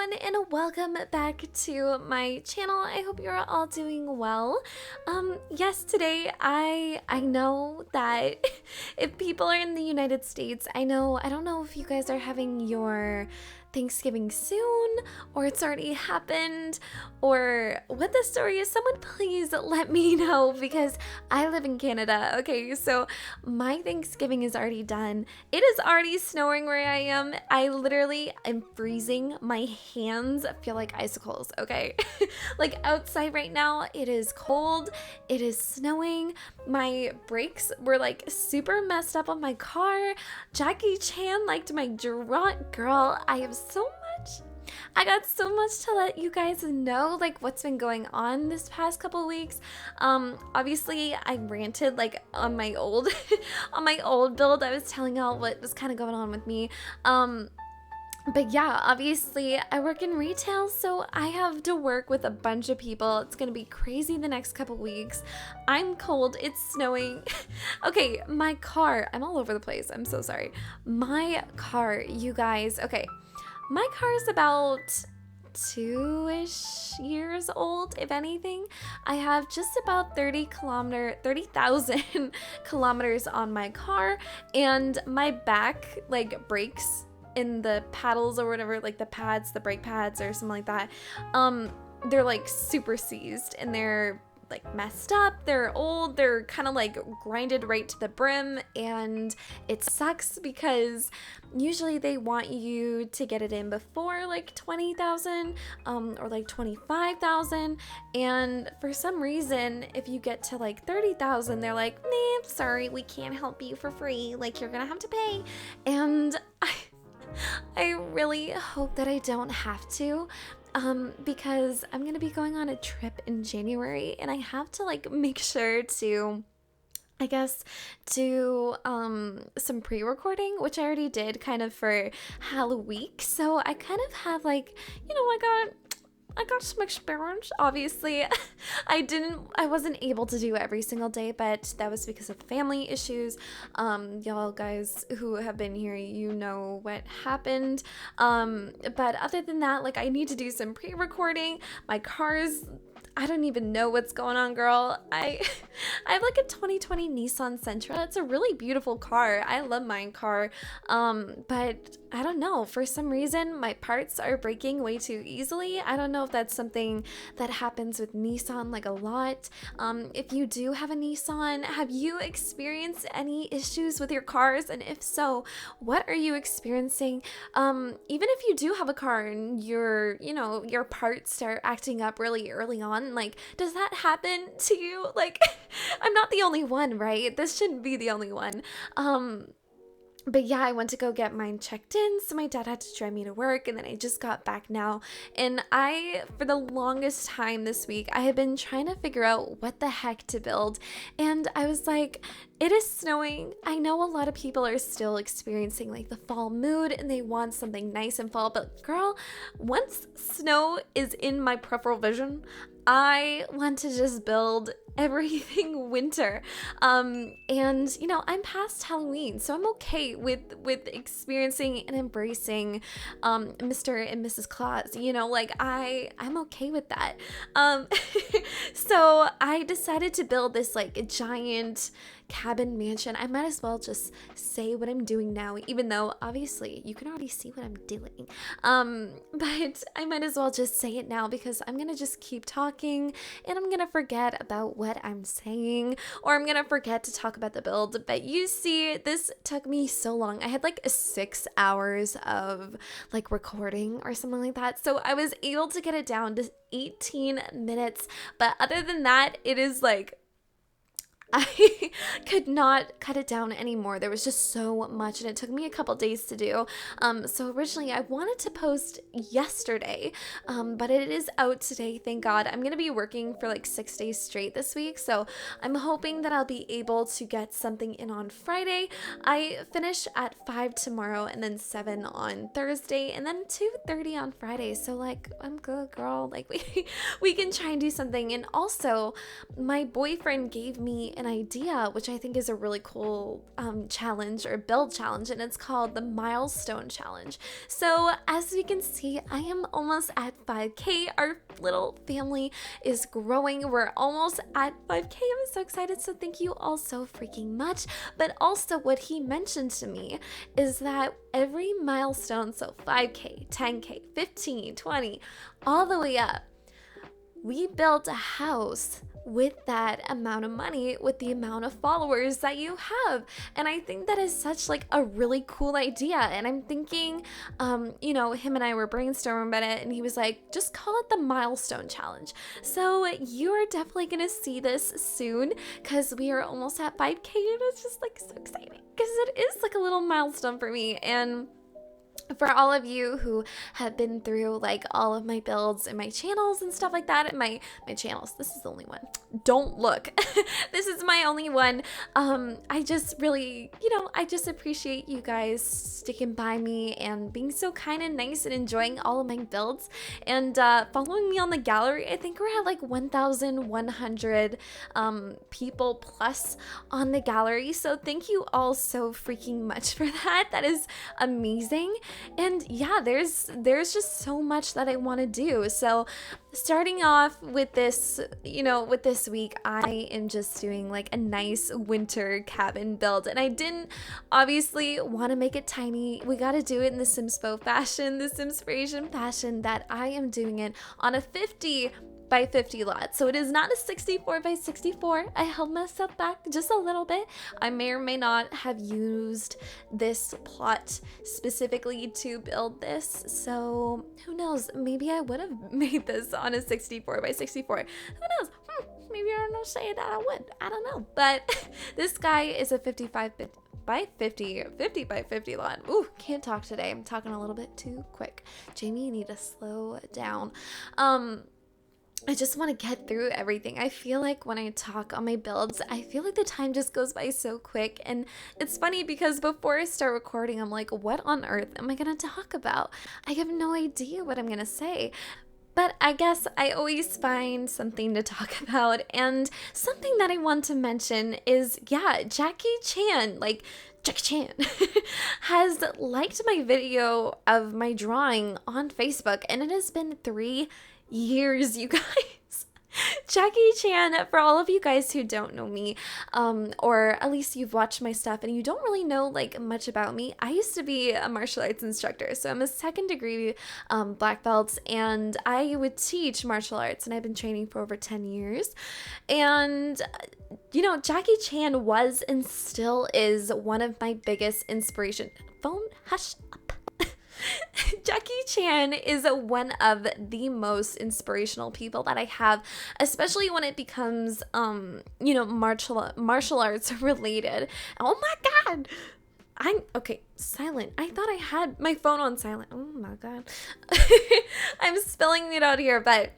everyone, and welcome back to my channel. I hope you're all doing well. Yes, today I know that if people are in the United States, I don't know if you guys are having your Thanksgiving soon, or it's already happened, or what the story is. Someone please let me know, because I live in Canada. Okay, so my Thanksgiving is already done. It is already snowing where I am. I literally am freezing. My hands feel like icicles, okay? Like outside right now, it is cold, it is snowing. My brakes were like super messed up on my car. Jackie Chan liked my drunk girl. I got so much to let you guys know, like what's been going on this past couple weeks. Obviously I ranted like on my old on my old build. I was telling y'all what was kind of going on with me. But yeah, obviously I work in retail, so I have to work with a bunch of people. It's gonna be crazy the next couple weeks. I'm cold, it's snowing. Okay, my car, I'm all over the place, I'm so sorry. My car, you guys, okay. My car is about 2-ish years old, if anything. I have just about 30,000 kilometers on my car, and my back like brakes in the paddles or whatever, like the pads, the brake pads or something like that, they're like super seized and they're like messed up, they're old, they're kind of like grinded right to the brim, and it sucks because usually they want you to get it in before like 20,000 or like 25,000, and for some reason if you get to like 30,000 they're like, nah, sorry, we can't help you for free, like you're gonna have to pay. And I really hope that I don't have to, because I'm gonna be going on a trip in January, and I have to like make sure to, I guess, do some pre-recording, which I already did kind of for Halloween. So I kind of have like, I got some experience. Obviously, I wasn't able to do every single day, but that was because of family issues. Y'all guys who have been here, you know what happened. But other than that, like I need to do some pre-recording. My car's, I don't even know what's going on, girl. I have like a 2020 Nissan Sentra. It's a really beautiful car. I love my car. But I don't know. For some reason, my parts are breaking way too easily. I don't know if that's something that happens with Nissan like a lot. If you do have a Nissan, have you experienced any issues with your cars? And if so, what are you experiencing? Even if you do have a car and your parts start acting up really early on, like, does that happen to you? Like, I'm not the only one, right? This shouldn't be the only one. But yeah, I went to go get mine checked in, so my dad had to drive me to work, and then I just got back now. And for the longest time this week, I had been trying to figure out what the heck to build. And I was like, it is snowing. I know a lot of people are still experiencing like the fall mood and they want something nice and fall, but girl, once snow is in my peripheral vision, I want to just build everything winter. And I'm past Halloween, so I'm okay with experiencing and embracing Mr. and Mrs. Claus. Like I'm okay with that. So I decided to build this like a giant cabin mansion. I might as well just say what I'm doing now, even though obviously you can already see what I'm doing. But I might as well just say it now, because I'm gonna just keep talking and I'm gonna forget about what I'm saying, or I'm gonna forget to talk about the build. But you see, this took me so long. I had like 6 hours of like recording or something like that, so I was able to get it down to 18 minutes. But other than that, it is like I could not cut it down anymore. There was just so much, and it took me a couple days to do. So originally I wanted to post yesterday, but it is out today, thank God. I'm gonna be working for like 6 days straight this week, so I'm hoping that I'll be able to get something in on Friday. I finish at 5 tomorrow, and then 7 on Thursday, and then 2:30 on Friday. So like, I'm good, girl. Like we can try and do something. And also, my boyfriend gave me an idea, which I think is a really cool challenge or build challenge, and it's called the Milestone Challenge. So as you can see, I am almost at 5K. Our little family is growing. We're almost at 5K. I'm so excited. So thank you all so freaking much. But also what he mentioned to me is that every milestone, so 5K, 10K, 15, 20, all the way up, we built a house with that amount of money, with the amount of followers that you have. And I think that is such like a really cool idea. And I'm thinking, him and I were brainstorming about it, and he was like, just call it the Milestone Challenge. So you are definitely gonna see this soon, because we are almost at 5K, and it's just like so exciting, because it is like a little milestone for me. And for all of you who have been through like all of my builds and my channels and stuff like that, and my channels, this is the only one, don't look, this is my only one. I just really, I just appreciate you guys sticking by me and being so kind and nice and enjoying all of my builds, and following me on the gallery. I think we're at like 1,100 people plus on the gallery, so thank you all so freaking much for that. That is amazing. And yeah, there's just so much that I want to do. So starting off with this, with this week, I am just doing like a nice winter cabin build. And I didn't obviously want to make it tiny. We got to do it in the Simspo fashion, the Simspiration fashion, that I am doing it on a 50 by 50 lot. So it is not a 64 by 64. I held myself back just a little bit. I may or may not have used this plot specifically to build this. So who knows? Maybe I would have made this on a 64 by 64. Who knows? Maybe I'm not saying that I would. I don't know. But this guy is a 55 by 50 by 50 lot. Ooh, can't talk today. I'm talking a little bit too quick. Jamie, you need to slow down. I just want to get through everything. I feel like when I talk on my builds, I feel like the time just goes by so quick. And it's funny because before I start recording, I'm like, what on earth am I going to talk about? I have no idea what I'm going to say. But I guess I always find something to talk about. And something that I want to mention is, Jackie Chan, has liked my video of my drawing on Facebook. And it has been 3 years, you guys. Jackie Chan, for all of you guys who don't know me, or at least you've watched my stuff and you don't really know like much about me, I used to be a martial arts instructor. So I'm a 2nd degree black belt, and I would teach martial arts, and I've been training for over 10 years. And Jackie Chan was and still is one of my biggest inspiration. Phone, hush up. Jackie Chan is one of the most inspirational people that I have, especially when it becomes, martial arts related. Oh my God. Okay, silent. I thought I had my phone on silent. Oh my God. I'm spilling it out here, but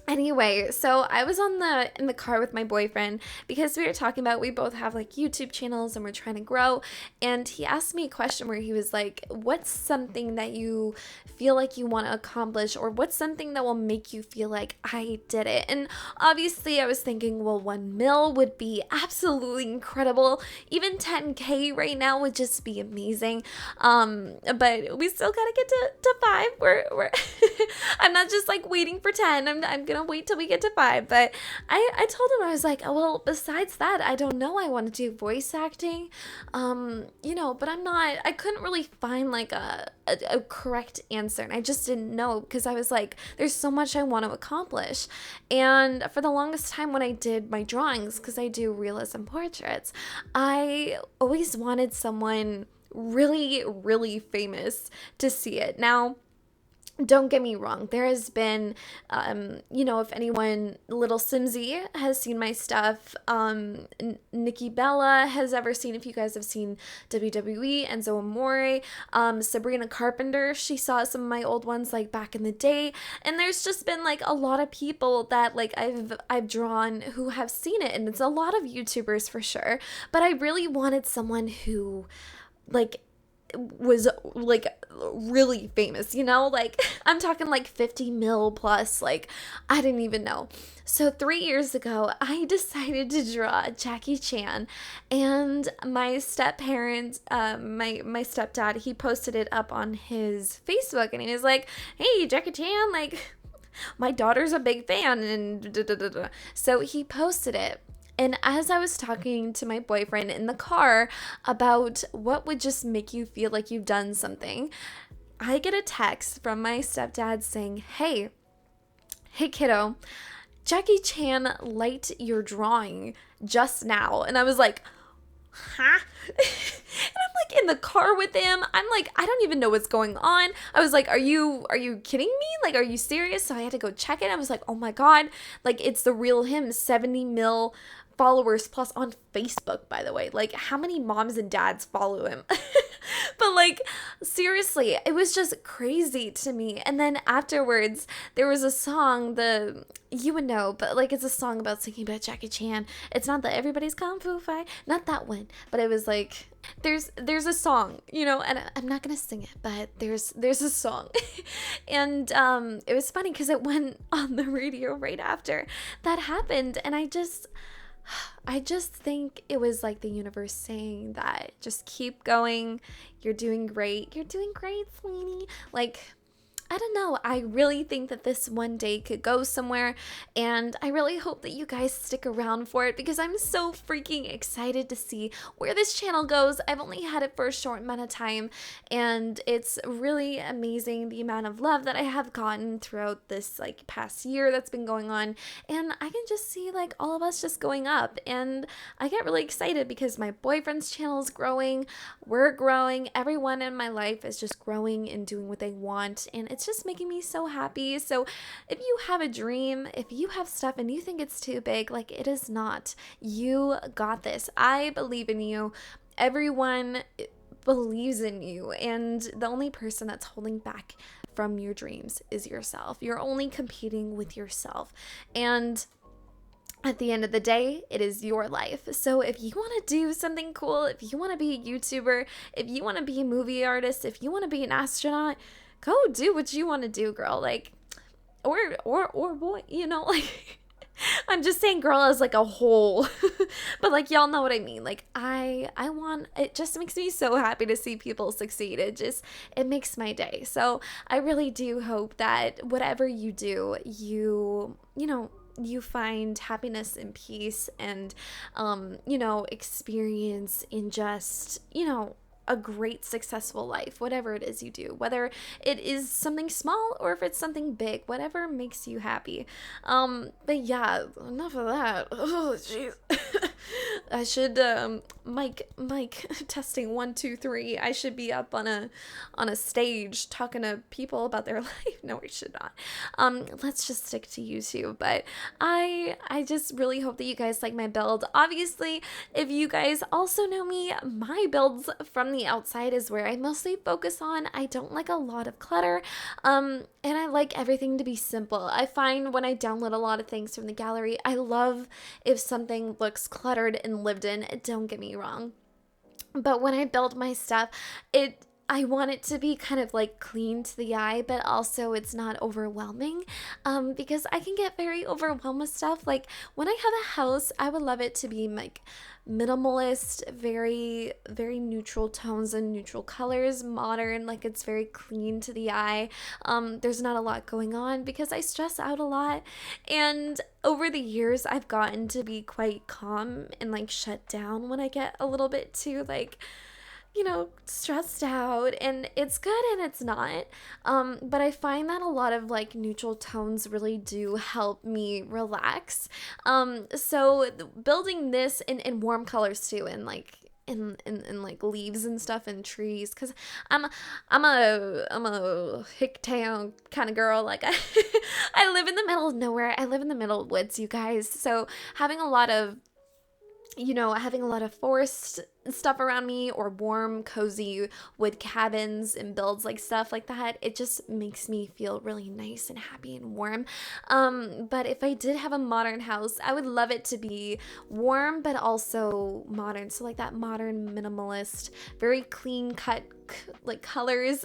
anyway, so I was in the car with my boyfriend because we were talking about, we both have like YouTube channels and we're trying to grow, and he asked me a question where he was like, what's something that you feel like you want to accomplish, or what's something that will make you feel like I did it? And obviously I was thinking, well, 1 mil would be absolutely incredible. Even 10K right now would just be amazing. But we still gotta get to 5. We're I'm not just like waiting for 10. I'm gonna wait till we get to 5. But I told him, I was like, oh, well, besides that, I don't know. I want to do voice acting, but I couldn't really find like a correct answer. And I just didn't know, because I was like, there's so much I want to accomplish. And for the longest time when I did my drawings, because I do realism portraits, I always wanted someone really, really famous to see it. Now, don't get me wrong, there has been, if anyone, Little Simsy has seen my stuff, Nikki Bella has ever seen, if you guys have seen WWE, Enzo Amore, Sabrina Carpenter, she saw some of my old ones like back in the day, and there's just been like a lot of people that like I've drawn who have seen it, and it's a lot of YouTubers for sure, but I really wanted someone who like was like really famous, you know, like I'm talking like 50 mil plus, like I didn't even know. So 3 years ago, I decided to draw Jackie Chan, and my step parents, my stepdad, he posted it up on his Facebook, and he was like, "Hey, Jackie Chan, like my daughter's a big fan," and da, da, da, da. So he posted it. And as I was talking to my boyfriend in the car about what would just make you feel like you've done something, I get a text from my stepdad saying, hey kiddo, Jackie Chan liked your drawing just now. And I was like, huh? And I'm like in the car with him. I'm like, I don't even know what's going on. I was like, are you kidding me? Like, are you serious? So I had to go check it. I was like, oh my God, like it's the real him, 70 mil followers plus on Facebook, by the way. Like, how many moms and dads follow him? But like, seriously, it was just crazy to me. And then afterwards, there was a song, you would know, but like it's a song about singing about Jackie Chan. It's not the Everybody's Kung Fu Fight, not that one, but it was like there's a song, you know, and I'm not gonna sing it, but there's a song. And it was funny because it went on the radio right after that happened, and I just think it was like the universe saying that just keep going. You're doing great. You're doing great, sweetie. Like, I don't know. I really think that this one day could go somewhere, and I really hope that you guys stick around for it because I'm so freaking excited to see where this channel goes. I've only had it for a short amount of time, and it's really amazing the amount of love that I have gotten throughout this like past year that's been going on, and I can just see like all of us just going up, and I get really excited because my boyfriend's channel is growing, we're growing, everyone in my life is just growing and doing what they want, and it's just making me so happy. So if you have a dream, if you have stuff and you think it's too big, like it is not. You got this. I believe in you. Everyone believes in you, and the only person that's holding back from your dreams is yourself. You're only competing with yourself, and at the end of the day, it is your life. So if you want to do something cool, if you want to be a YouTuber, if you want to be a movie artist, if you want to be an astronaut, go do what you want to do, girl. Like, or boy, you know, like, I'm just saying girl as like a whole, but like, y'all know what I mean. Like, I want, it just makes me so happy to see people succeed. It makes my day. So I really do hope that whatever you do, you know, you find happiness and peace and, you know, experience in just, you know, a great successful life, whatever it is you do, whether it is something small or if it's something big, whatever makes you happy. But yeah, enough of that. Oh jeez. I should mic testing 1 2 3. I should be up on a stage talking to people about their life. No, we should not. Let's just stick to YouTube. But I just really hope that you guys like my build. Obviously, if you guys also know me, my builds from the outside is where I mostly focus on. I don't like a lot of clutter, and I like everything to be simple. I find when I download a lot of things from the gallery, I love if something looks cluttered and lived in. Don't get me wrong, but when I build my stuff, I want it to be kind of like clean to the eye, but also it's not overwhelming, because I can get very overwhelmed with stuff. Like when I have a house, I would love it to be like minimalist, very, very neutral tones and neutral colors, modern, like it's very clean to the eye. There's not a lot going on because I stress out a lot. And over the years, I've gotten to be quite calm and like shut down when I get a little bit too like, you know, stressed out, and it's good and it's not. But I find that a lot of like neutral tones really do help me relax. So building this in warm colors too, and like in like leaves and stuff and trees, because I'm a hick town kind of girl. Like I live in the middle of nowhere. I live in the middle of woods, you guys. So having a lot of you know, having a lot of forest stuff around me, or warm, cozy wood cabins and builds like stuff like that, it just makes me feel really nice and happy and warm. But if I did have a modern house, I would love it to be warm but also modern. So like that modern minimalist, very clean cut like colors,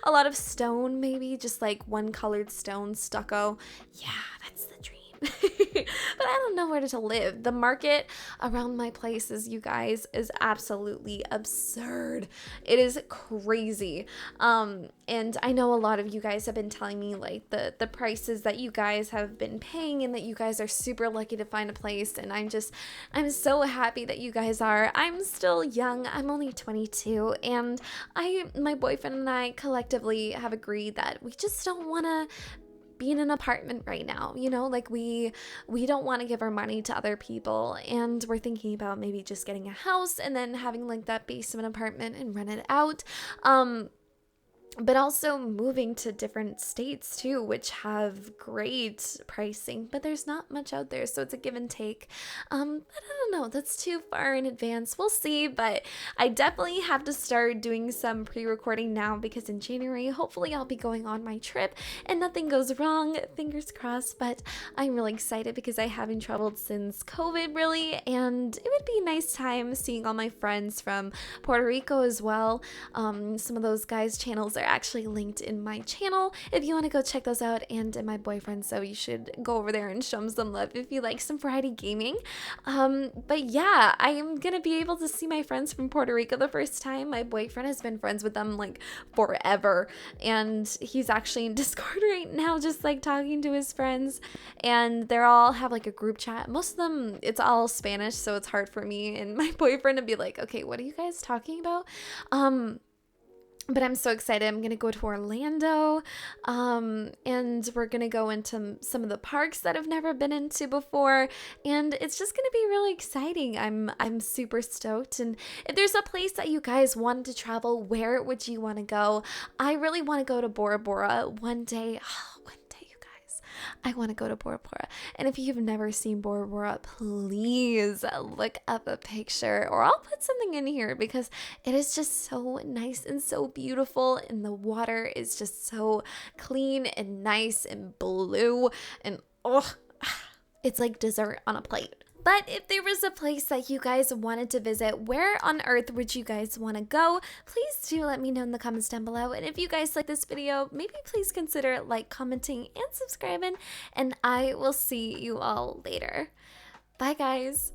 a lot of stone, maybe just like one colored stone stucco. Yeah, that's the dream. But I don't know where to live. The market around my places, you guys, is absolutely absurd. It is crazy. And I know a lot of you guys have been telling me like the prices that you guys have been paying, and that you guys are super lucky to find a place, and I'm so happy that you guys are. I'm still young. I'm only 22, and my boyfriend and I collectively have agreed that we just don't want to be in an apartment right now, you know, like we don't want to give our money to other people, and we're thinking about maybe just getting a house and then having like that basement apartment and rent it out. But also moving to different states too, which have great pricing, but there's not much out there, so it's a give and take. But I don't know, that's too far in advance. We'll see, but I definitely have to start doing some pre-recording now, because in January, hopefully I'll be going on my trip and nothing goes wrong, fingers crossed. But I'm really excited because I haven't traveled since COVID, really, and it would be a nice time seeing all my friends from Puerto Rico as well. Some of those guys' channels are actually linked in my channel if you want to go check those out, and in my boyfriend, so you should go over there and show him some love if you like some variety gaming. But yeah, I am gonna be able to see my friends from Puerto Rico the first time. My boyfriend has been friends with them like forever, and he's actually in Discord right now just like talking to his friends, and they're all have like a group chat. Most of them, it's all Spanish, so it's hard for me and my boyfriend to be like, okay, what are you guys talking about? But I'm so excited. I'm going to go to Orlando, and we're going to go into some of the parks that I've never been into before, and it's just going to be really exciting. I'm super stoked, and if there's a place that you guys wanted to travel, where would you want to go? I really want to go to Bora Bora one day. One day, you guys. I want to go to Bora Bora. And if you've never seen Bora Bora, please look up a picture, or I'll put something in here, because it is just so nice and so beautiful, and the water is just so clean and nice and blue, and oh, it's like dessert on a plate. But if there was a place that you guys wanted to visit, where on earth would you guys want to go? Please do let me know in the comments down below. And if you guys like this video, maybe please consider like, commenting, and subscribing. And I will see you all later. Bye, guys.